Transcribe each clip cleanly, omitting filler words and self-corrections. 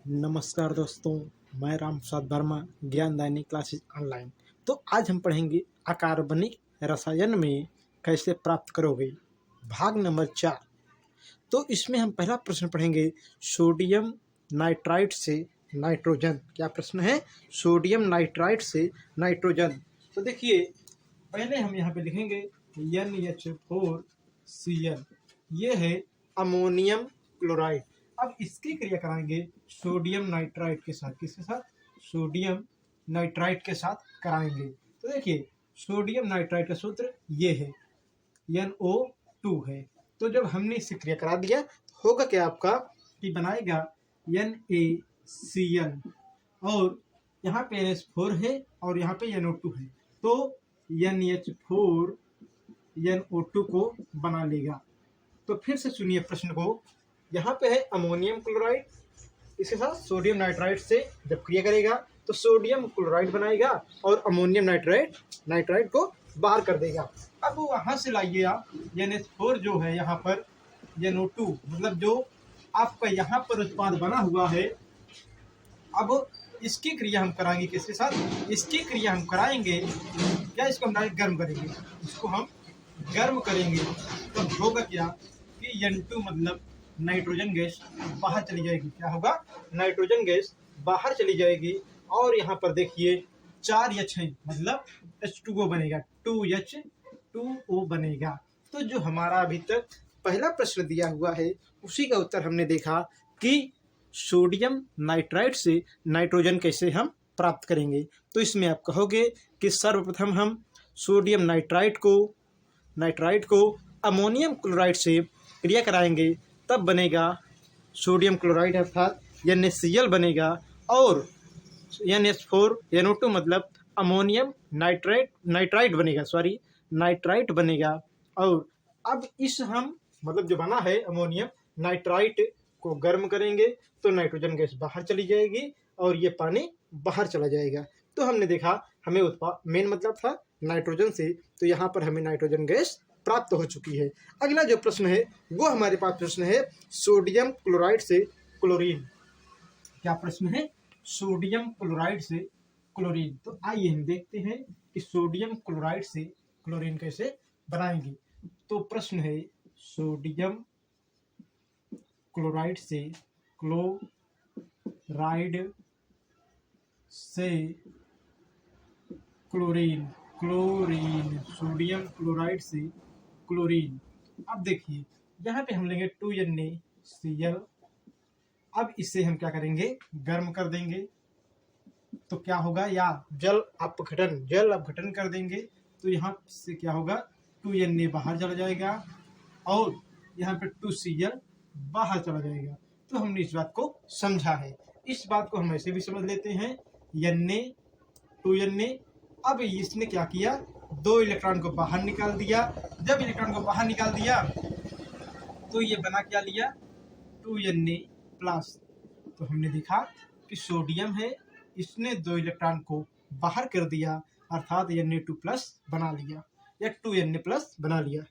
नमस्कार दोस्तों, मैं राम प्रसाद वर्मा, ज्ञानदायिनी क्लासेस ऑनलाइन। तो आज हम पढ़ेंगे अकार्बनिक रसायन में कैसे प्राप्त करोगे, भाग नंबर 4। तो इसमें हम पहला प्रश्न पढ़ेंगे, सोडियम नाइट्राइट से नाइट्रोजन। क्या प्रश्न है? सोडियम नाइट्राइट से नाइट्रोजन। तो देखिए, पहले हम यहाँ पे लिखेंगे NH4Cl, ये है अमोनियम क्लोराइड। अब इसकी क्रिया कराएंगे सोडियम नाइट्राइट के साथ। किसके साथ? सोडियम नाइट्राइट के साथ कराएंगे। तो देखिए, सोडियम नाइट्राइट का सूत्र ये है, NO2 है। तो जब हमने इससे क्रिया करा दिया, होगा क्या आपका कि बनाएगा NaCl, और यहाँ पे NH4 है और यहाँ पे NO2 है, तो NH4 NO2 को बना लेगा। तो फिर से सुनिए प्रश्न को। यहाँ पे है अमोनियम क्लोराइड, इसके साथ सोडियम नाइट्राइट से जब क्रिया करेगा तो सोडियम क्लोराइड बनाएगा और अमोनियम नाइट्राइट को बाहर कर देगा। अब वहाँ से लाइए आप NH4 जो है यहाँ पर NO2, मतलब जो आपका यहाँ पर उत्पाद बना हुआ है। अब इसकी क्रिया हम कराएंगे किसके साथ? इसकी क्रिया हम कराएंगे क्या? इसको हम डायरेक्ट गर्म करेंगे, इसको हम गर्म करेंगे। तो होगा क्या कि N2 मतलब नाइट्रोजन गैस बाहर चली जाएगी। क्या होगा? नाइट्रोजन गैस बाहर चली जाएगी। और यहाँ पर देखिए 4H है, मतलब H2O बनेगा, 2H2O बनेगा। तो जो हमारा अभी तक पहला प्रश्न दिया हुआ है, उसी का उत्तर हमने देखा कि सोडियम नाइट्राइट से नाइट्रोजन कैसे हम प्राप्त करेंगे। तो इसमें आप कहोगे कि सर्वप्रथम हम सोडियम नाइट्राइट को अमोनियम क्लोराइड से क्रिया कराएंगे, तब बनेगा सोडियम क्लोराइड अर्थात NaCl बनेगा, और NH4 NO2 मतलब अमोनियम नाइट्राइट बनेगा। और अब इस हम मतलब जो बना है अमोनियम नाइट्राइट को गर्म करेंगे तो नाइट्रोजन गैस बाहर चली जाएगी और ये पानी बाहर चला जाएगा। तो हमने देखा हमें मेन मतलब था नाइट्रोजन से, तो यहाँ पर हमें नाइट्रोजन गैस प्राप्त हो चुकी है। अगला जो प्रश्न है वो हमारे पास प्रश्न है सोडियम क्लोराइड से क्लोरीन। क्या प्रश्न है? सोडियम क्लोराइड से क्लोरीन। तो आइए हम देखते हैं कि सोडियम क्लोराइड से क्लोरीन कैसे बनाएंगे। तो प्रश्न है सोडियम क्लोराइड से क्लोरीन, सोडियम क्लोराइड से क्लोरीन। अब देखिए, यहाँ पे हम लेंगे 2NaCl। अब इसे हम क्या करेंगे? गर्म कर देंगे। तो क्या होगा? या जल अपघटन कर देंगे। तो यहाँ से क्या होगा? 2Na बाहर चला जाएगा और यहाँ पे 2Cl बाहर चला जाएगा। तो हमने इस बात को समझा है। इस बात को हम ऐसे भी समझ लेते हैं, Na 2Na। अब इसने क्या किया? 2 इलेक्ट्रॉन को बाहर निकाल दिया। जब इलेक्ट्रॉन को बाहर निकाल दिया तो ये बना क्या लिया? 2Na plus. तो हमने देखा कि सोडियम है, इसने 2 इलेक्ट्रॉन को बाहर कर दिया अर्थात Na2 प्लस बना लिया या 2Na प्लस बना लिया।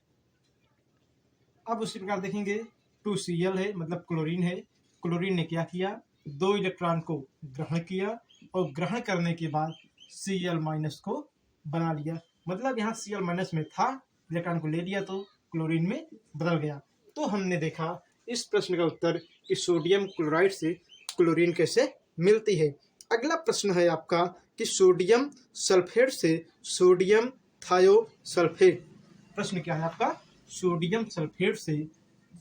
अब उसी प्रकार देखेंगे 2Cl है, मतलब क्लोरीन है। क्लोरीन ने क्या किया? 2 इलेक्ट्रॉन को ग्रहण किया और ग्रहण करने के बाद Cl माइनस को बना लिया। मतलब यहाँ Cl माइनस में था, इलेक्ट्रॉन को ले लिया तो क्लोरीन में बदल गया। तो हमने देखा इस प्रश्न का उत्तर कि सोडियम क्लोराइड से क्लोरीन कैसे मिलती है। अगला प्रश्न है आपका कि सोडियम सल्फेट से सोडियम थायोसल्फेट। प्रश्न क्या है आपका? सोडियम सल्फेट से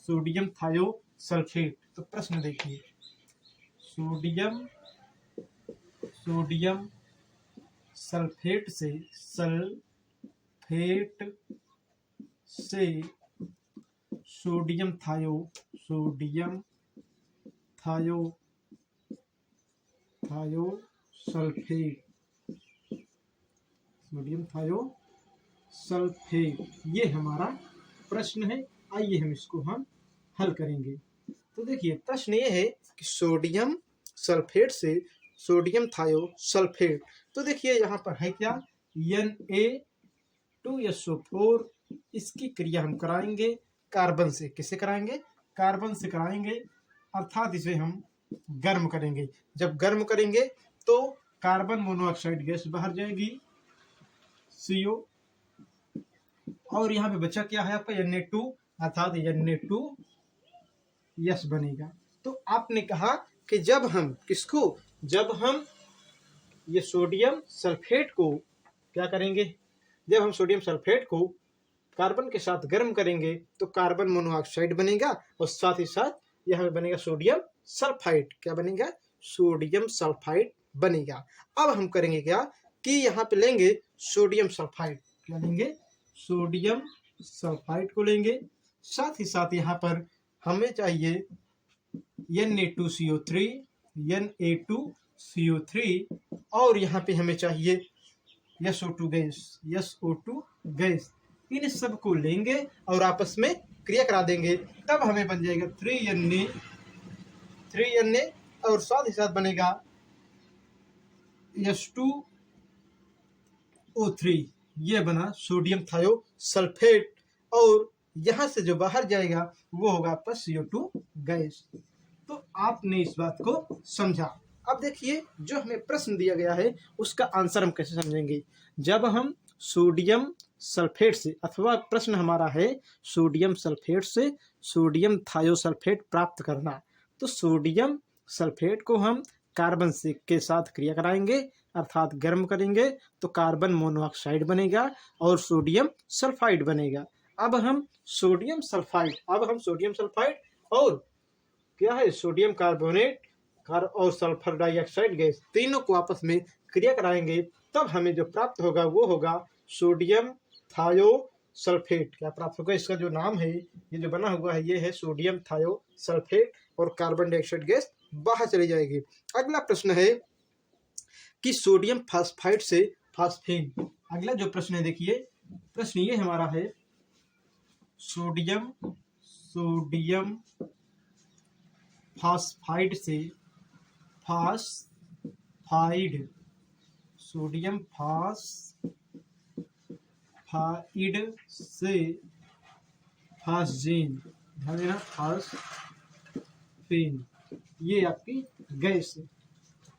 सोडियम थायोसल्फेट। तो प्रश्न देखिए, सोडियम सल्फेट से सोडियम थायोसल्फेट, ये हमारा प्रश्न है। आइए हम इसको हल करेंगे। तो देखिए, प्रश्न ये है कि सोडियम सल्फेट से सोडियम थायोसल्फेट। तो देखिए यहाँ पर है क्या? Na2SO4। इसकी क्रिया हम कराएंगे कार्बन से। किससे कराएंगे? कार्बन से कराएंगे, अर्थात इसे हम गर्म करेंगे। जब गर्म करेंगे तो कार्बन मोनोऑक्साइड गैस बाहर जाएगी CO, और यहाँ पे बचा क्या है आपका Na2, अर्थात Na2S बनेगा। तो आपने कहा कि जब हम ये सोडियम सल्फेट को क्या करेंगे, जब हम सोडियम सल्फेट को कार्बन के साथ गर्म करेंगे तो कार्बन मोनोऑक्साइड बनेगा और साथ ही साथ यहाँ बनेगा सोडियम सल्फाइड। क्या बनेगा? सोडियम सल्फाइड बनेगा। अब हम करेंगे क्या कि यहाँ पे लेंगे सोडियम सल्फाइड। क्या लेंगे? सोडियम सल्फाइड को लेंगे। साथ ही साथ यहाँ पर हमें चाहिए Na2CO3, Na2CO3, और यहाँ पे हमें चाहिए SO2 गैस। इन सब को लेंगे और आपस में क्रिया करा देंगे, तब हमें बन जाएगा 3Na, और साथ ही साथ बनेगा S2O3। ये बना सोडियम थायो सल्फेट, और यहाँ से जो बाहर जाएगा वो होगा आपका CO2 गैस। तो आपने इस बात को समझा। अब देखिए जो हमें प्रश्न दिया गया है उसका आंसर हम कैसे समझेंगे। जब हम सोडियम सल्फेट से, अथवा प्रश्न हमारा है सोडियम सल्फेट से सोडियम थायोसल्फेट प्राप्त करना, तो सोडियम सल्फेट को हम कार्बन से के साथ क्रिया कराएंगे, अर्थात गर्म करेंगे तो कार्बन मोनोऑक्साइड बनेगा और सोडियम सल्फाइड बनेगा। अब हम सोडियम सल्फाइड और क्या है सोडियम कार्बोनेट और सल्फर डाइऑक्साइड गैस, तीनों को आपस में क्रिया कराएंगे, तब हमें जो प्राप्त होगा वो होगा सोडियम थायोसल्फेट। क्या प्राप्त होगा? इसका जो नाम है, ये जो बना हुआ है, ये है सोडियम थायोसल्फेट, और कार्बन डाइऑक्साइड गैस बाहर चली जाएगी। अगला प्रश्न है कि सोडियम फास्फाइड से फास्फीन। अगला जो प्रश्न है, देखिए प्रश्न ये हमारा है सोडियम फास्फाइड से सोडियम फास्फाइड से फास्फीन। ध्यान देना, फास्फीन ये आपकी गैस है।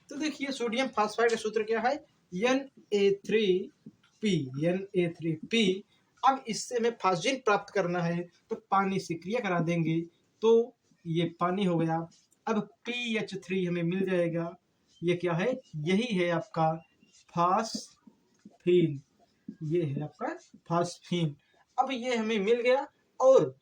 तो देखिए सोडियम फास्फाइड का सूत्र क्या है? Na3P। अब इससे हमें फास्फीन प्राप्त करना है तो पानी से क्रिया करा देंगे, तो ये पानी हो गया। अब PH3 हमें मिल जाएगा। ये क्या है? यही है आपका फास्फीन। ये है आपका फास्फीन। अब ये हमें मिल गया, और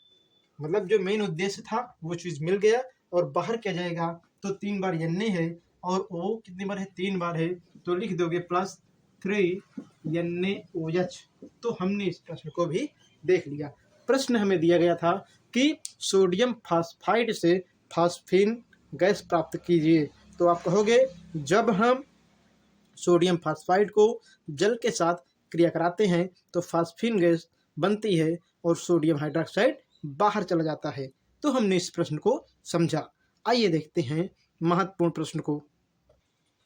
मतलब जो मेन उद्देश्य था वो चीज मिल गया, और बाहर क्या जाएगा तो 3 बार Na है और O कितनी बार है? 3 बार है, तो लिख दोगे +3 NaOH। तो हमने इस प्रश्न को भी देख लिया। प्रश्न हमें दिया गया था कि सोडियम फास्फाइड से फास्फीन गैस प्राप्त कीजिए, तो आप कहोगे जब हम सोडियम फास्फाइड को जल के साथ क्रिया कराते हैं तो फास्फीन गैस बनती है और सोडियम हाइड्रोक्साइड बाहर चला जाता है। तो हमने इस प्रश्न को समझा। आइए देखते हैं महत्वपूर्ण प्रश्न को।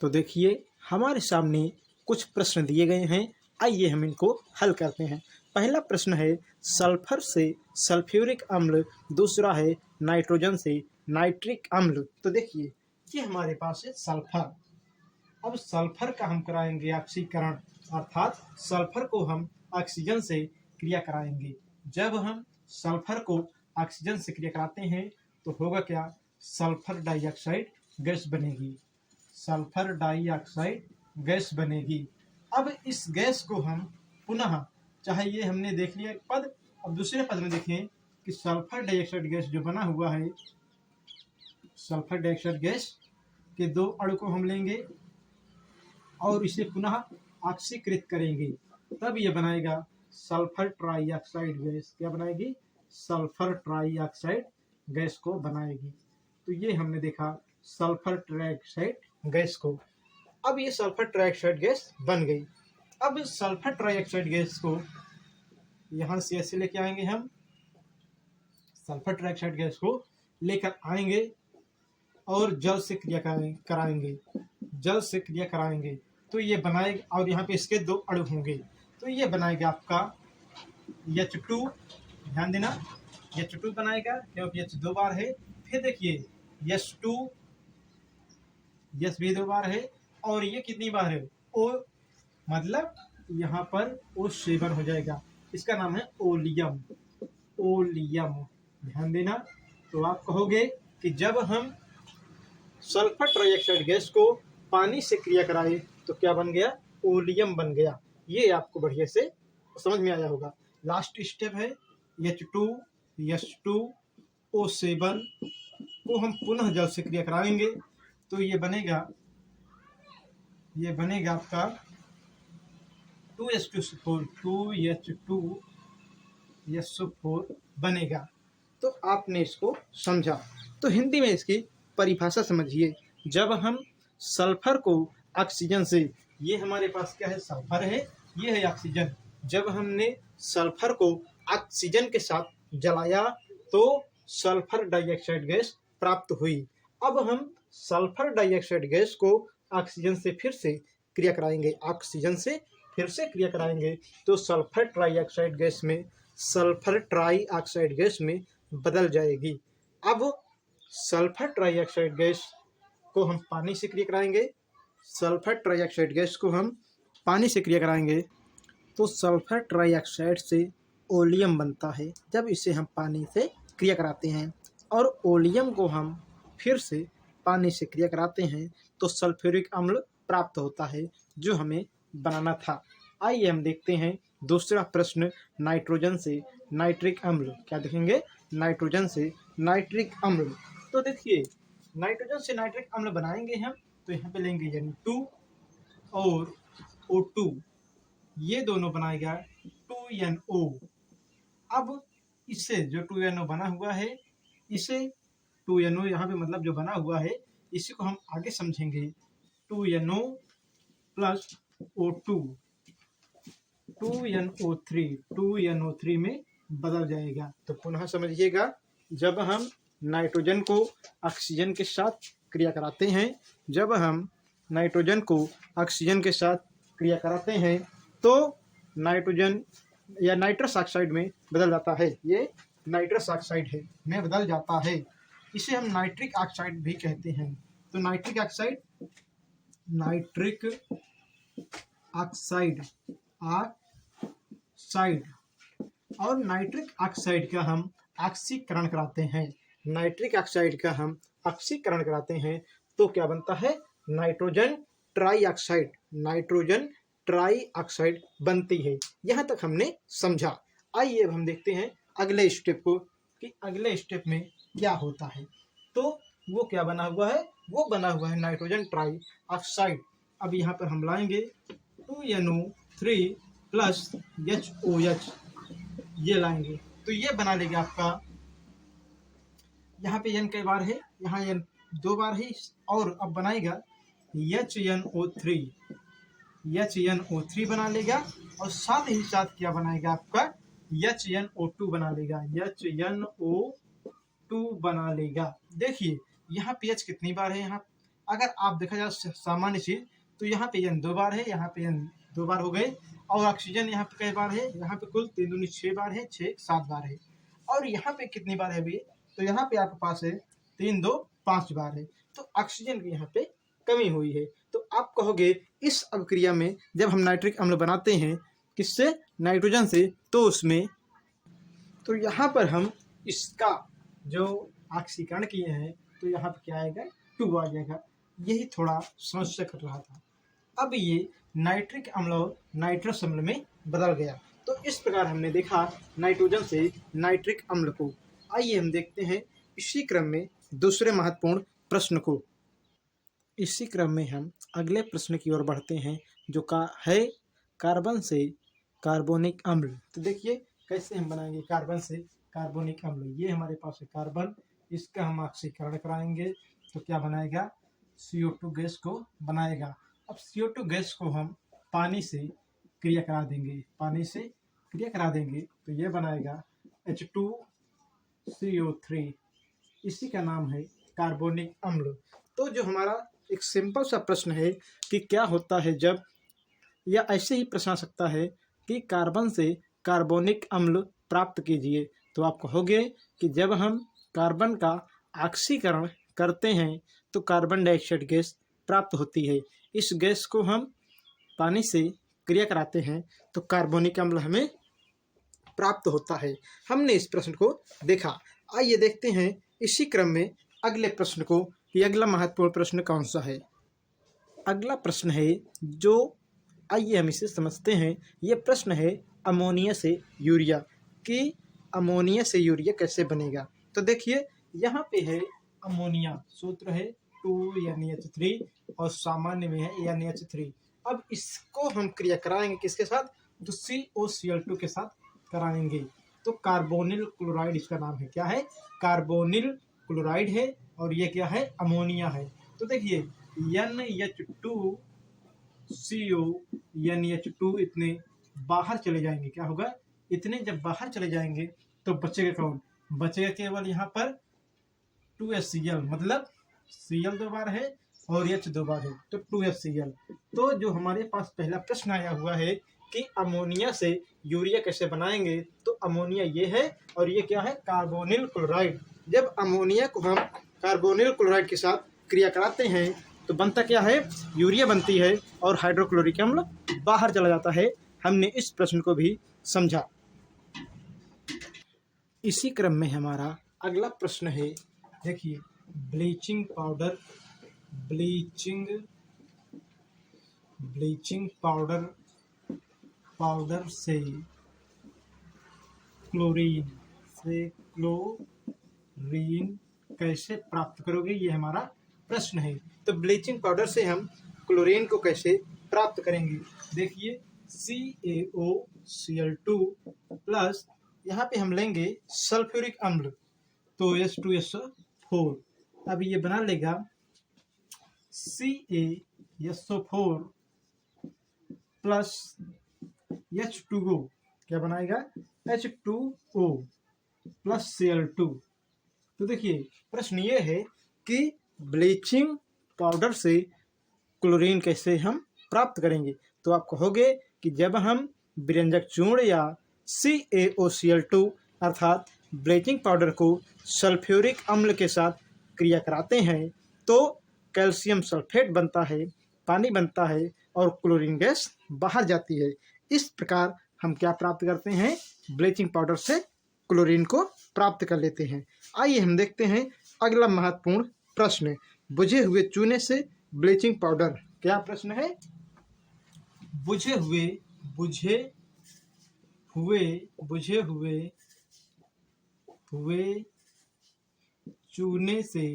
तो देखिए हमारे सामने कुछ प्रश्न दिए गए हैं, आइए हम इनको हल करते हैं। पहला प्रश्न है सल्फर से सल्फ्यूरिक अम्ल, दूसरा है नाइट्रोजन से नाइट्रिक अम्ल। तो देखिए ये हमारे पास है सल्फर। अब सल्फर का हम कराएंगे ऑक्सीकरण, अर्थात सल्फर को हम ऑक्सीजन से क्रिया कराएंगे। जब हम सल्फर को ऑक्सीजन से क्रिया कराते हैं तो होगा क्या? सल्फर डाइऑक्साइड गैस बनेगी। सल्फर डाइऑक्साइड गैस बनेगी। अब इस गैस को हम पुनः, चाहे ये हमने देख लिया एक पद, अब दूसरे पद में देखें कि सल्फर डाइऑक्साइड गैस जो बना हुआ है, सल्फर डाइऑक्साइड गैस के 2 अणु को हम लेंगे और इसे पुनः ऑक्सीकृत करेंगे, तब ये बनाएगा सल्फर ट्राइऑक्साइड गैस। क्या बनाएगी? सल्फर ट्राइऑक्साइड गैस को बनाएगी। तो ये हमने देखा सल्फर ट्राइऑक्साइड गैस को। अब ये सल्फर ट्राइऑक्साइड गैस बन गई। अब सल्फर ट्राइऑक्साइड गैस को यहाँ से ऐसे लेके आएंगे, हम सल्फर ट्राइऑक्साइड गैस को लेकर आएंगे और जल से क्रिया कराएंगे। जल से क्रिया कराएंगे तो ये बनाएगा, और यहाँ पे इसके 2 अणु होंगे, तो ये बनाएगा आपका H2। ध्यान देना H2 बनाएगा क्योंकि H 2 बार है। फिर देखिए यस भी 2 बार है, और ये कितनी बार है, ओ, मतलब यहाँ पर O7 हो जाएगा। इसका नाम है ओलियम। ओलियम, ध्यान देना। तो आप कहोगे कि जब हम सल्फर ट्राइऑक्साइड गैस को पानी से क्रिया कराए तो क्या बन गया, ओलियम बन गया। ये आपको बढ़िया से समझ में आया होगा। लास्ट स्टेप है H2S2O7 को हम पुनः जल से क्रिया कराएंगे तो ये बनेगा आपका 2H2SO4 2H2SO4 बनेगा। तो आपने इसको समझा। तो हिंदी में इसकी परिभाषा समझिए। जब हम सल्फर को ऑक्सीजन से, ये हमारे पास क्या है, सल्फर है, ये है ऑक्सीजन। जब हमने सल्फर को ऑक्सीजन के साथ जलाया तो सल्फर डाइऑक्साइड गैस प्राप्त हुई। अब हम सल्फर डाइऑक्साइड गैस को ऑक्सीजन से फिर से क्रिया कराएंगे, ऑक्सीजन से फिर से क्रिया कराएंगे तो सल्फर ट्राइऑक्साइड गैस में, सल्फर ट्राइऑक्साइड गैस में बदल जाएगी। अब सल्फर ट्राइऑक्साइड गैस को हम पानी से क्रिया कराएंगे, सल्फर ट्राइऑक्साइड गैस को हम पानी से क्रिया कराएंगे तो सल्फर ट्राइऑक्साइड से ओलियम बनता है। जब इसे हम पानी से क्रिया कराते हैं और ओलियम को हम फिर से पानी से क्रिया कराते हैं तो सल्फ्यूरिक अम्ल प्राप्त होता है जो हमें बनाना था। आइए हम देखते हैं दूसरा प्रश्न, नाइट्रोजन से नाइट्रिक अम्ल। क्या देखेंगे, नाइट्रोजन से नाइट्रिक अम्ल। तो देखिए, नाइट्रोजन से नाइट्रिक अम्ल बनाएंगे हम तो यहाँ पे लेंगे N2 और O2, ये दोनों बनाएगा 2NO। अब इससे जो 2NO बना हुआ है, इसे 2NO यहाँ पे मतलब जो बना हुआ है, इसी को हम आगे समझेंगे। 2NO प्लस O2 2NO3 में बदल जाएगा। तो पुनः समझिएगा, जब हम नाइट्रोजन को ऑक्सीजन के साथ क्रिया कराते हैं, जब हम नाइट्रोजन को ऑक्सीजन के साथ क्रिया कराते हैं तो नाइट्रोजन या नाइट्रस ऑक्साइड में बदल जाता है। ये नाइट्रस ऑक्साइड है में बदल जाता है। इसे हम नाइट्रिक ऑक्साइड भी कहते हैं। तो नाइट्रिक ऑक्साइड और नाइट्रिक ऑक्साइड का हम ऑक्सीकरण कराते हैं। नाइट्रिक ऑक्साइड का हम ऑक्सीकरण कराते हैं तो क्या बनता है, नाइट्रोजन ट्राइऑक्साइड, नाइट्रोजन ट्राइऑक्साइड बनती है। यहाँ तक हमने समझा। आइए अब हम देखते हैं अगले स्टेप को कि अगले स्टेप में क्या होता है। तो वो क्या बना हुआ है, वो बना हुआ है नाइट्रोजन ट्राइऑक्साइड। अब यहाँ पर हम लाएंगे 2NO3 प्लस HOH, ये लाएंगे तो ये बना लेगा आपका, यहाँ पे N कई बार है, यहाँ N 2 बार है, और अब बनाएगा HNO3 बना लेगा, और साथ ही साथ क्या बनाएगा आपका, HNO2 बना लेगा, HNO2 बना लेगा। देखिए यहाँ पे H कितनी बार है, यहाँ अगर आप देखा जाए सामान्य चीज तो यहाँ पे N 2 बार है, यहाँ पे N 2 बार हो गए, और ऑक्सीजन यहाँ पे कई बार है, यहाँ पे कुल 3 दूनी 6 बार है, 6 7 बार है। और यहाँ पे कितनी बार है भैया, तो यहाँ पे आपके पास है 3 2 5 बार है। तो ऑक्सीजन की यहाँ पे कमी हुई है। तो आप कहोगे इस अभिक्रिया में जब हम नाइट्रिक अम्ल बनाते हैं किससे, नाइट्रोजन से, तो उसमें, तो यहाँ पर हम इसका जो ऑक्सीकरण किए हैं तो यहाँ पे क्या आएगा, 2 आ जाएगा। यही थोड़ा समस्या कर रहा था। अब ये नाइट्रिक अम्ल और नाइट्रस अम्ल में बदल गया। तो इस प्रकार हमने देखा नाइट्रोजन से नाइट्रिक अम्ल को। आइए हम देखते हैं इसी क्रम में दूसरे महत्वपूर्ण प्रश्न को। इसी क्रम में हम अगले प्रश्न की ओर बढ़ते हैं जो है कार्बन से कार्बोनिक अम्ल। तो देखिए कैसे हम बनाएंगे कार्बन से कार्बोनिक अम्ल। ये हमारे पास है कार्बन, इसका हम ऑक्सीकरण कराएंगे तो क्या बनाएगा, CO2 गैस को बनाएगा। अब CO2 गैस को हम पानी से क्रिया करा देंगे, पानी से क्रिया करा देंगे तो ये बनाएगा H2CO3, इसी का नाम है कार्बोनिक अम्ल। तो जो हमारा एक सिंपल सा प्रश्न है कि क्या होता है जब, या ऐसे ही प्रश्न आ सकता है कि कार्बन से कार्बोनिक अम्ल प्राप्त कीजिए, तो आप कहोगे कि जब हम कार्बन का ऑक्सीकरण करते हैं तो कार्बन डाइऑक्साइड गैस प्राप्त होती है। इस गैस को हम पानी से क्रिया कराते हैं तो कार्बोनिक अम्ल हमें प्राप्त होता है। हमने इस प्रश्न को देखा। आइए देखते हैं इसी क्रम में अगले प्रश्न को कि अगला महत्वपूर्ण प्रश्न कौन सा है। अगला प्रश्न है जो, आइए हम इसे समझते हैं। यह प्रश्न है अमोनिया से यूरिया, कि अमोनिया से यूरिया कैसे बनेगा। तो देखिए यहाँ पे है अमोनिया, सूत्र है 2NH3 और सामान्य में है NH3। अब इसको हम क्रिया कराएंगे किसके साथ, तो COCl2 के साथ कराएंगे। तो कार्बोनिल क्लोराइड इसका नाम है। क्या है, कार्बोनिल क्लोराइड है और ये क्या है, अमोनिया है। तो देखिए NH2CO NH2 इतने बाहर चले जाएंगे। क्या होगा, इतने जब बाहर चले जाएंगे तो बचेगा कौन, बचेगा केवल यहाँ पर 2HCl, मतलब Cl 2 बार है और H 2 बार है तो 2HCl। तो जो हमारे पास पहला प्रश्न आया हुआ है कि अमोनिया से यूरिया कैसे बनाएंगे, तो अमोनिया ये है और ये क्या है, कार्बोनिल क्लोराइड। जब अमोनिया को हम कार्बोनिल क्लोराइड के साथ क्रिया कराते हैं तो बनता क्या है, यूरिया बनती है और हाइड्रोक्लोरिक अम्ल बाहर चला जाता है। हमने इस प्रश्न को भी समझा। इसी क्रम में हमारा अगला प्रश्न है, देखिए ब्लीचिंग पाउडर, ब्लीचिंग पाउडर से क्लोरीन कैसे प्राप्त करोगे, ये हमारा प्रश्न है। तो ब्लीचिंग पाउडर से हम क्लोरीन को कैसे प्राप्त करेंगे। देखिए CaOCl2 प्लस यहाँ पे हम लेंगे सल्फ्यूरिक अम्ल, तो H2SO4। अब ये बना लेगा CaSO4 प्लस H2O, क्या बनाएगा, H2O प्लस Cl2। तो देखिए प्रश्न ये है कि ब्लीचिंग पाउडर से क्लोरीन कैसे हम प्राप्त करेंगे। तो आप कहोगे कि जब हम विरंजक चूर्ण या CaOCl2 अर्थात ब्लीचिंग पाउडर को सल्फ्यूरिक अम्ल के साथ क्रिया कराते हैं तो कैल्शियम सल्फेट बनता है, पानी बनता है और क्लोरीन गैस बाहर जाती है। इस प्रकार हम क्या प्राप्त करते हैं, ब्लीचिंग पाउडर से क्लोरीन को प्राप्त कर लेते हैं। आइए हम देखते हैं अगला महत्वपूर्ण प्रश्न, बुझे हुए चूने से ब्लीचिंग पाउडर। क्या प्रश्न है, बुझे हुए चूने से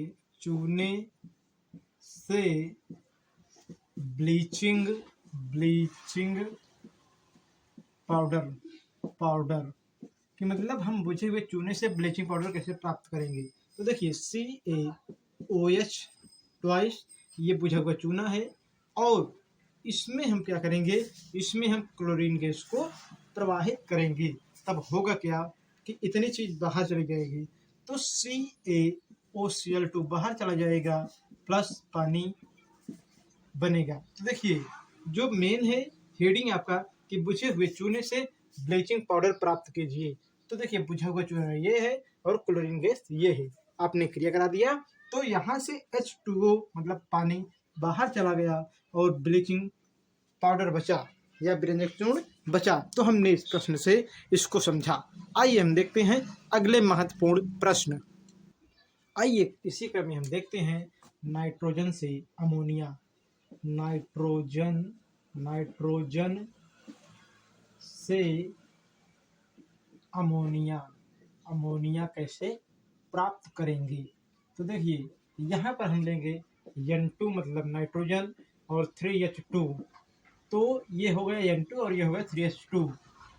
ब्लीचिंग पाउडर कि मतलब हम बुझे हुए चूने से ब्लीचिंग पाउडर कैसे प्राप्त करेंगे। तो देखिए CaOH ट्वाइस, ये बुझा हुआ चूना है और इसमें हम क्या करेंगे, इसमें हम क्लोरीन गैस को प्रवाहित करेंगे। तब होगा क्या कि इतनी चीज बाहर चली जाएगी, तो CaOCl2 बाहर चला जाएगा प्लस पानी बनेगा। तो देखिए जो मेन है हेडिंग आपका कि बुझे हुए चूने से ब्लीचिंग पाउडर प्राप्त कीजिए। तो देखिए बुझा हुआ चूना ये है और क्लोरीन गैस ये है, आपने क्रिया करा दिया तो यहाँ से H2O मतलब पानी बाहर चला गया और ब्लीचिंग पाउडर बचा या विरंजक चूर्ण बचा। तो हमने इस प्रश्न से इसको समझा। आइए हम देखते हैं अगले महत्वपूर्ण प्रश्न। आइए इसी क्रम में हम देखते हैं नाइट्रोजन से अमोनिया, नाइट्रोजन से अमोनिया कैसे प्राप्त करेंगे। तो देखिए यहाँ पर हम लेंगे N2 मतलब नाइट्रोजन और 3H2, तो ये हो गया N2 और ये हो गया 3H2।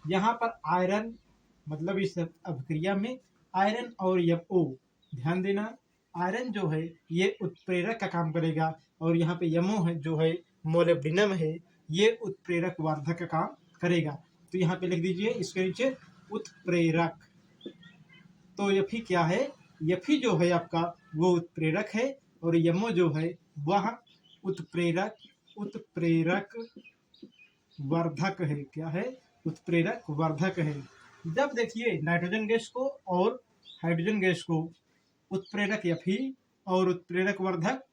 यहाँ पर आयरन मतलब इस अभिक्रिया में आयरन और MO, ध्यान देना आयरन जो है ये उत्प्रेरक का काम करेगा और यहाँ पे MO है जो है मोलिब्डेनम है, ये उत्प्रेरक वर्धक का काम करेगा। तो यहाँ पे लिख दीजिए इसके नीचे उत्प्रेरक। तो Fe क्या है, Fe जो है आपका वो उत्प्रेरक है और MO जो है वह उत्प्रेरक वर्धक है। क्या है, उत्प्रेरक वर्धक है। जब देखिए नाइट्रोजन गैस को और हाइड्रोजन गैस को उत्प्रेरक Fe और उत्प्रेरक वर्धक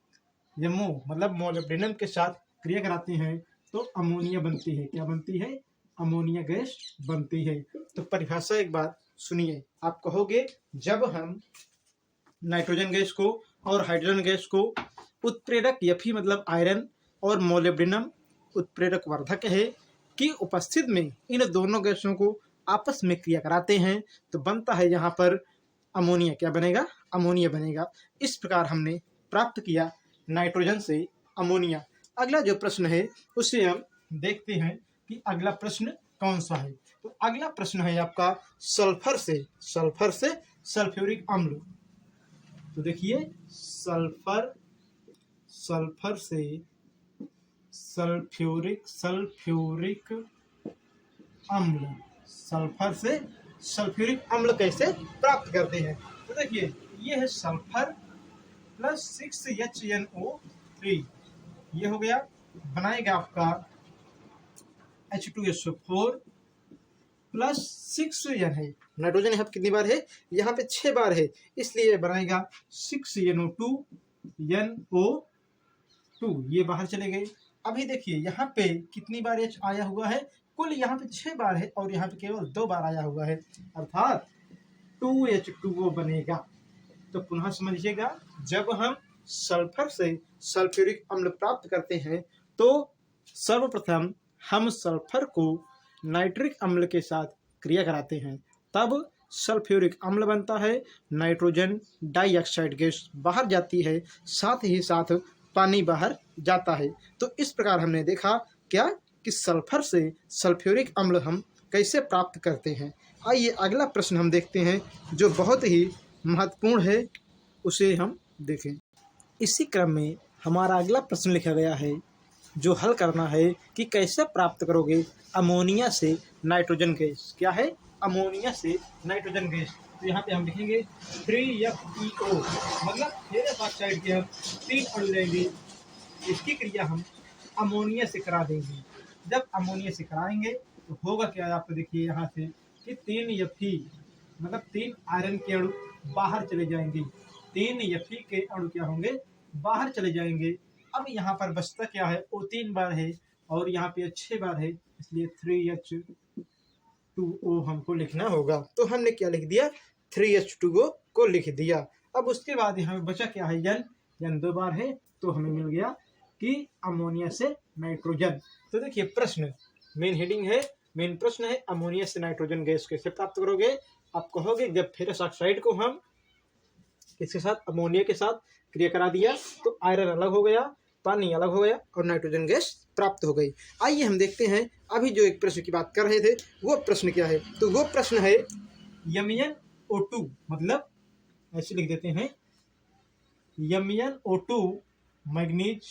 MO मतलब मोलिब्डेनम के साथ क्रिया कराते हैं तो अमोनिया बनती है। क्या बनती है? अमोनिया गैस बनती है। तो परिभाषा एक बार सुनिए। आप कहोगे जब हम नाइट्रोजन गैस को और हाइड्रोजन गैस को उत्प्रेरक Fe मतलब आयरन और मोलिब्डेनम उत्प्रेरक वर्धक है की उपस्थित में इन दोनों गैसों को आपस में क्रिया कराते हैं तो बनता है यहाँ पर अमोनिया। क्या बनेगा? अमोनिया बनेगा। इस प्रकार हमने प्राप्त किया नाइट्रोजन से अमोनिया। अगला जो प्रश्न है उसे हम देखते हैं कि अगला प्रश्न कौन सा है। तो अगला प्रश्न है आपका सल्फर से सल्फ्यूरिक अम्ल। तो देखिए सल्फर से सल्फ्यूरिक अम्ल, सल्फर से सल्फ्यूरिक अम्ल कैसे प्राप्त करते हैं। तो देखिए ये है सल्फर प्लस 6HNO3, ये हो गया, बनाएगा आपका H2SO4 प्लस 6N है, नाइट्रोजन यहाँ पे कितनी बार है? यहाँ पे 6 बार है, इसलिए बनाएगा 6NO2, ये बाहर चले गए। अभी देखिए यहाँ पे कितनी बार H आया हुआ है? कुल यहाँ पे 6 बार है और यहाँ पे केवल 2 बार आया हुआ है, अर्थात 2H2O बनेगा। तो पुनः समझिएगा, जब हम सल्फर से सल्फ्यूरिक अम्ल प्राप्त करते हैं तो सर्वप्रथम हम सल्फर को नाइट्रिक अम्ल के साथ क्रिया कराते हैं, तब सल्फ्यूरिक अम्ल बनता है, नाइट्रोजन डाइऑक्साइड गैस बाहर जाती है, साथ ही साथ पानी बाहर जाता है। तो इस प्रकार हमने देखा क्या कि सल्फर से सल्फ्यूरिक अम्ल हम कैसे प्राप्त करते हैं। आइए अगला प्रश्न हम देखते हैं जो बहुत ही महत्वपूर्ण है, उसे हम देखें। इसी क्रम में हमारा अगला प्रश्न लिखा गया है जो हल करना है कि कैसे प्राप्त करोगे अमोनिया से नाइट्रोजन गैस। क्या है? अमोनिया से नाइट्रोजन गैस। तो यहाँ पे हम लिखेंगे 3FeO मतलब फेरस ऑक्साइड के हम 3 अणु लेंगे, इसकी क्रिया हम अमोनिया से करा देंगे। जब अमोनिया से कराएंगे तो होगा क्या, आपको देखिए यहाँ से कि 3Fe मतलब 3 आयरन के अणु बाहर चले जाएंगे, 3Fe के अणु क्या होंगे? बाहर चले जाएंगे। अब यहाँ पर बचता क्या है? O3 बार है और यहाँ पे 6 बार है, इसलिए 3H2O हमको लिखना होगा। तो हमने क्या लिख दिया? 3H2O को लिख दिया। अब उसके बाद यहाँ पे बचा क्या है? N 2 बार है, तो हमें मिल गया कि अमोनिया से नाइट्रोजन। तो देखिए प्रश्न मेन हेडिंग है, मेन प्रश्न है अमोनिया से नाइट्रोजन गैस कैसे प्राप्त करोगे। आप कहोगे जब फेरस ऑक्साइड को हम किसके साथ? अमोनिया के साथ क्रिया करा दिया तो आयरन अलग हो गया, पानी अलग हो गया और नाइट्रोजन गैस प्राप्त हो गई। आइए हम देखते हैं अभी जो एक प्रश्न की बात कर रहे थे वो प्रश्न क्या है। तो वो प्रश्न है MnO2 मतलब ऐसे लिख देते हैं MnO2 manganese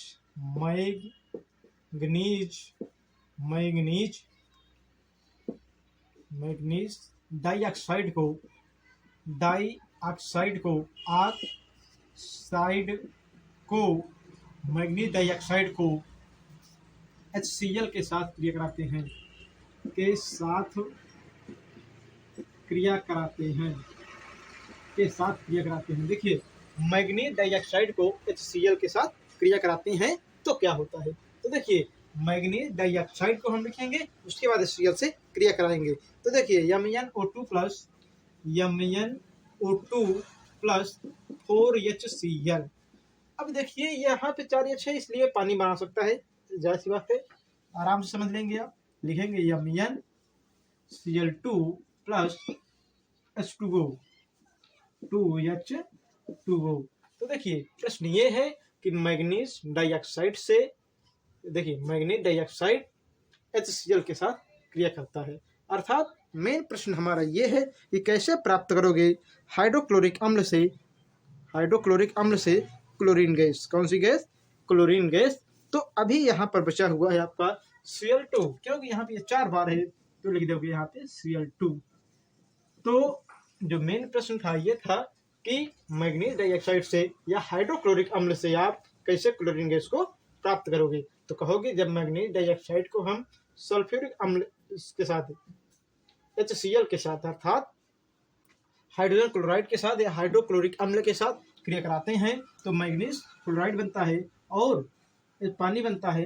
dioxide manganese dioxide को HCl के साथ क्रिया कराते हैं, देखिए मैग्नीज डाइऑक्साइड को HCl के साथ क्रिया कराते हैं तो क्या होता है। तो देखिए मैग्नीज डाइऑक्साइड को हम लिखेंगे, उसके बाद HCl से क्रिया कराएंगे। तो देखिए MnO2 प्लस 4HCl। अब देखिए यहाँ पे 4H है इसलिए पानी बना सकता है, जाहिर सी बात है, आराम से समझ लेंगे। आप लिखेंगे MnCl2 प्लस H2O 2H2O। तो देखिए प्रश्न ये है कि मैग्नीज डाइऑक्साइड से, देखिए मैग्नीज डाइऑक्साइड HCl के साथ क्रिया करता है, अर्थात मेन प्रश्न हमारा ये है कि कैसे प्राप्त करोगे हाइड्रोक्लोरिक अम्ल से क्लोरीन गैस। कौन सी गैस? Chlorine gas. तो अभी यहाँ पर बचा हुआ है आपका Cl2, क्योंकि यहाँ पे 4 बार है तो लिख दोगे यहाँ पे Cl2। तो जो मेन प्रश्न था ये था कि मैग्नीज डाइऑक्साइड से या हाइड्रोक्लोरिक अम्ल से आप कैसे क्लोरीन गैस को प्राप्त करोगे। तो कहोगे जब मैग्नीज डाइऑक्साइड को हम सल्फ्यूरिक अम्ल के साथ HCl के साथ अर्थात हाइड्रोजन क्लोराइड के साथ या हाइड्रोक्लोरिक अम्ल के साथ क्रिया कराते हैं तो मैग्नीज क्लोराइड बनता है और पानी बनता है,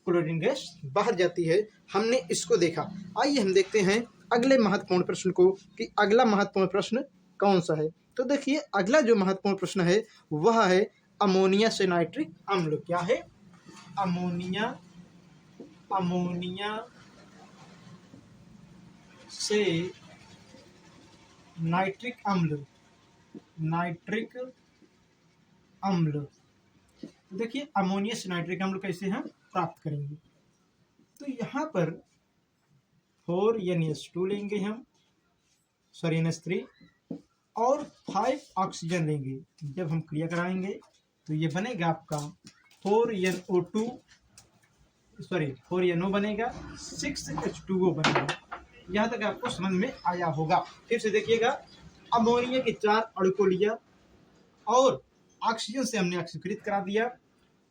क्लोरीन गैस बाहर जाती है। हमने इसको देखा। आइए हम देखते हैं अगले महत्वपूर्ण प्रश्न को कि अगला महत्वपूर्ण प्रश्न कौन सा है। तो देखिए अगला जो महत्वपूर्ण प्रश्न है वह है अमोनिया से नाइट्रिक अम्ल। क्या है? अमोनिया से नाइट्रिक अम्ल। देखिए अमोनिया से नाइट्रिक अम्ल कैसे हम प्राप्त करेंगे। तो यहाँ पर 4NH2 लेंगे हम, सॉरी NH3, और 5 ऑक्सीजन लेंगे। जब हम क्रिया कराएंगे तो ये बनेगा आपका 4NO2, सॉरी 4NO बनेगा, 6H2O बनेगा। यहाँ तक आपको समझ में आया होगा। फिर से देखिएगा, अमोनिया के 4 अणु को लिया और ऑक्सीजन से हमने ऑक्सीकृत करा दिया,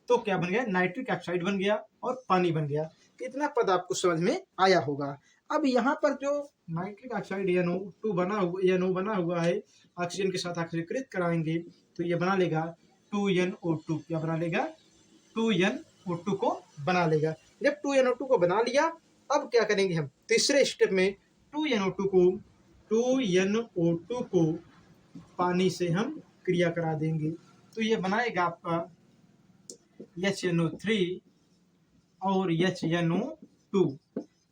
तो क्या बन गया? नाइट्रिक ऑक्साइड बन गया और पानी बन गया। इतना पद आपको समझ में आया होगा। अब यहाँ पर जो नाइट्रिक ऑक्साइड NO2 बना हुआ है, ऑक्सीजन के साथ ऑक्सीकृत कराएंगे तो ये बना लेगा 2NO2। क्या बना लेगा? 2NO2 को बना लेगा। जब 2NO2 को बना लिया, अब क्या करेंगे हम? तीसरे स्टेप में 2NO2 को पानी से हम क्रिया करा देंगे, तो ये बनाएगा आपका HNO3 और HNO2।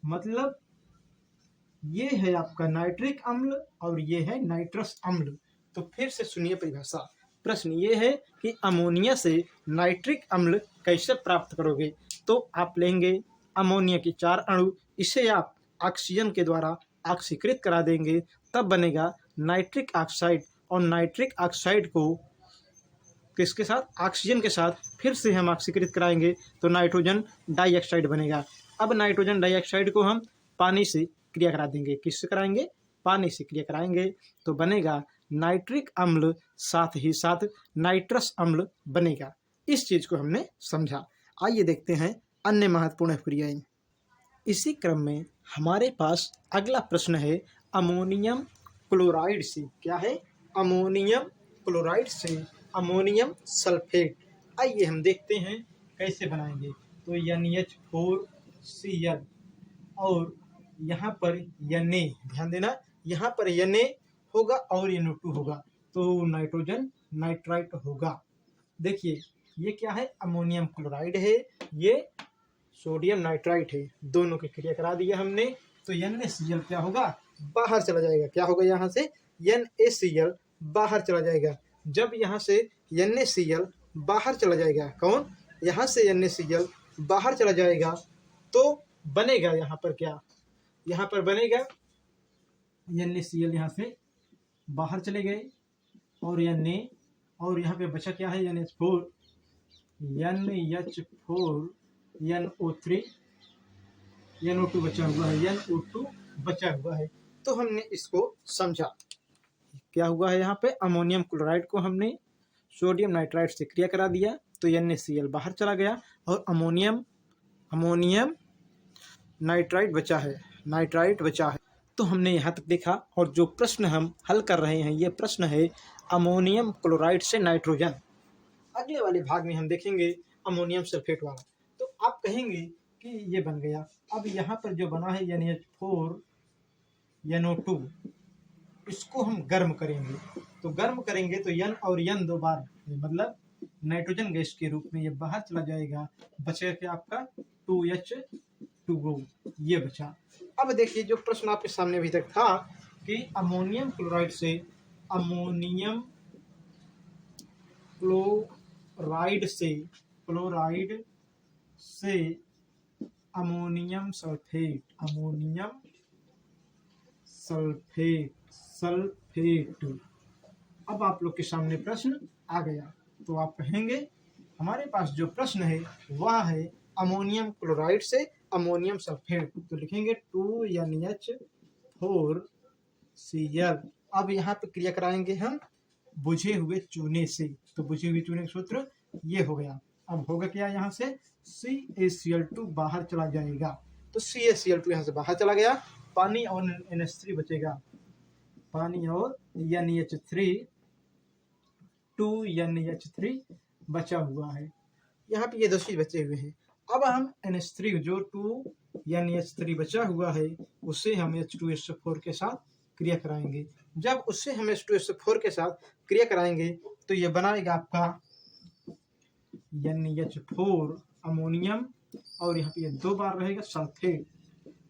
मतलब ये है आपका नाइट्रिक अम्ल और ये है नाइट्रस अम्ल। तो फिर से सुनिए परिभाषा। प्रश्न ये है कि अमोनिया से नाइट्रिक अम्ल कैसे प्राप्त करोगे। तो आप लेंगे अमोनिया के 4 अणु, इसे आप ऑक्सीजन के द्वारा ऑक्सीकृत करा देंगे, तब बनेगा नाइट्रिक ऑक्साइड। और नाइट्रिक ऑक्साइड को किसके साथ? ऑक्सीजन के साथ फिर से हम ऑक्सीकृत कराएंगे तो नाइट्रोजन डाइऑक्साइड बनेगा। अब नाइट्रोजन डाइऑक्साइड को हम पानी से क्रिया करा देंगे। किससे कराएंगे? पानी से क्रिया कराएंगे तो बनेगा नाइट्रिक अम्ल, साथ ही साथ नाइट्रस अम्ल बनेगा। इस चीज को हमने समझा। आइए देखते हैं अन्य महत्वपूर्ण क्रियाएं। इसी क्रम में हमारे पास अगला प्रश्न है अमोनियम क्लोराइड से। क्या है? अमोनियम क्लोराइड से अमोनियम सल्फेट। आइए हम देखते हैं कैसे बनाएंगे। तो NH4Cl और यहाँ पर Na, ध्यान देना, यहाँ पर Na होगा और NO2 होगा, तो नाइट्रोजन नाइट्राइट होगा। देखिए ये क्या है? अमोनियम क्लोराइड है, ये सोडियम नाइट्राइट है। दोनों की क्रिया करा दिया हमने, तो NaCl क्या होगा? बाहर चला जाएगा। क्या होगा? यहाँ से NaCl बाहर चला जाएगा। जब यहाँ से NaCl बाहर चला जाएगा, कौन? यहाँ से NaCl बाहर चला जाएगा तो बनेगा यहाँ पर क्या? यहाँ पर बनेगा NaCl यहाँ से बाहर चले गए और Na, और यहाँ पे बचा क्या है? NH4, NH4, NO2 बचा हुआ है, NO2 बचा हुआ है। तो हमने इसको समझा। क्या हुआ है? यहाँ पे अमोनियम क्लोराइड को हमने सोडियम नाइट्राइट से क्रिया करा दिया तो NaCl बाहर चला गया और अमोनियम नाइट्राइट बचा है। तो हमने यहाँ तक देखा, और जो प्रश्न हम हल कर रहे हैं ये प्रश्न है अमोनियम क्लोराइड से नाइट्रोजन। अगले वाले भाग में हम देखेंगे अमोनियम सल्फेट वाला। तो आप कहेंगे कि ये बन गया। अब यहाँ पर जो बना है NH4NO2, इसको हम गर्म करेंगे। तो गर्म करेंगे तो N और N 2 बार, मतलब नाइट्रोजन गैस के रूप में ये बाहर चला जाएगा। बचेगा क्या आपका? 2H2O, ये बचा। अब देखिए जो प्रश्न आपके सामने अभी तक था कि अमोनियम क्लोराइड से अमोनियम सल्फेट। अब आप लोग के सामने प्रश्न आ गया। तो आप कहेंगे हमारे पास जो प्रश्न है वह है अमोनियम क्लोराइड से अमोनियम सल्फेट। तो लिखेंगे 2NH4Cl। अब यहाँ पे क्रिया कराएंगे हम बुझे हुए चूने से। तो बुझे हुए चूने का सूत्र ये हो गया। अब होगा क्या? यहाँ से CaCl2 बाहर चला जाएगा। तो CaCl2 यहाँ से बाहर चला गया, पानी और NH3 बचेगा। पानी और NH3, 2NH3 बचा हुआ है। यहाँ पे ये 2 चीज बचे हुए हैं। अब हम NH3 जो 2 NH3 बचा हुआ है उससे हम H2SO4 के साथ क्रिया कराएंगे। जब उससे हम H2SO4 के साथ क्रिया कराएंगे तो ये बनाएगा आपका NH4 अमोनियम, और यहाँ पे ये 2 बार रहेगा सल्फेट,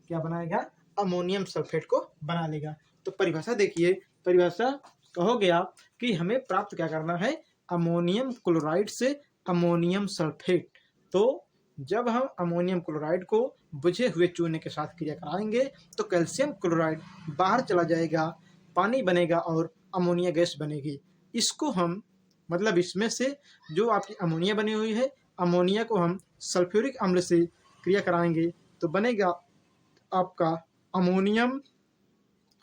क्या बनाएगा, अमोनियम सल्फेट को बना लेगा। तो परिभाषा देखिए, परिभाषा कहोगे आप कि हमें प्राप्त क्या करना है, अमोनियम क्लोराइड से अमोनियम सल्फेट। तो जब हम अमोनियम क्लोराइड को बुझे हुए चूने के साथ क्रिया कराएंगे तो कैल्शियम क्लोराइड बाहर चला जाएगा, पानी बनेगा और अमोनिया गैस बनेगी। इसको हम मतलब इसमें से जो आपकी अमोनिया बनी हुई है, अमोनिया को हम सल्फ्यूरिक अम्ल से क्रिया कराएंगे तो बनेगा आपका अमोनियम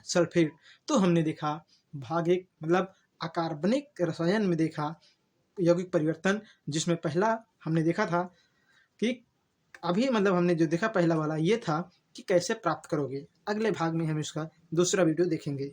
सल्फेट। तो हमने देखा भाग 1 मतलब अकार्बनिक रसायन में देखा यौगिक परिवर्तन, जिसमें पहला हमने देखा था कि अभी मतलब हमने जो देखा पहला वाला ये था कि कैसे प्राप्त करोगे। अगले भाग में हम इसका दूसरा वीडियो देखेंगे।